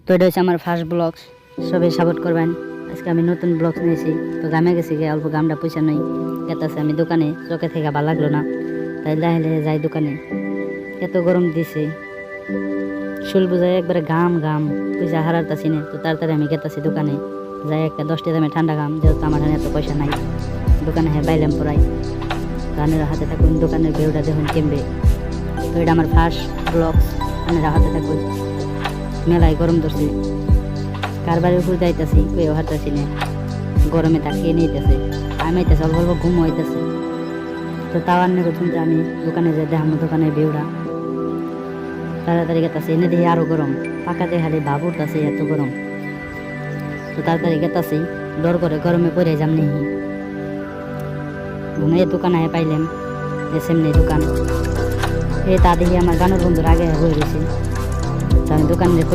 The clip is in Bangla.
তো এটা হচ্ছে আমার ফার্স্ট ব্লগ, সবাই সাপোর্ট করবেন। আজকে আমি নতুন ব্লগ নিয়েছি। তো গ্রামে গেছি গিয়ে অল্প গ্রামটা পয়সা নেই গেতেছে আমি দোকানে, চোখে থেকে ভালো লাগলো না, তাই লাহে লাহে যাই দোকানে। এত গরম দিছে, শুল বুঝাই একবারে গাম গাম, পয়সা হারাতেছি না। তো তাড়াতাড়ি আমি গেতেছি দোকানে, যাই একটা 10টা দামে ঠান্ডা গাম, যেহেতু আমার হাতে এত পয়সা নাই। দোকানে হ্যাঁ বাইলাম পড়াই, গানের হাতে থাকুন, দোকানের ভিউটা দেখুন কেমবে। তো এটা আমার ফার্স্ট ব্লগ, গানের হাতে থাকুন। মেলায় গরম ধরছে, কারবারের উপর যাইতেছি, কেউ হারতেছি না, গরমে তাকিয়ে নিতেছে, আমি আইতেছে অল্প অল্প ঘুম হইতেছে। তো তাও আন্নে করছেন যে আমি দোকানে যাই, দেখাম দোকানের ভিউটা। তাড়াতাড়ি গেতাছি, এনে দেখি আরো গরম, পাকাতে খালি ভাব উঠতেছে এত গরম। তো তাড়াতাড়ি গেতাছি, ডর করে গরমে পড়ে যাম নি। ঘুমিয়ে দোকানে পাইলাম, এসএমনি দোকান। এই তা দেখি আমার গানের বন্ধুর আগে হয়ে গেছে। তো আমি দোকানে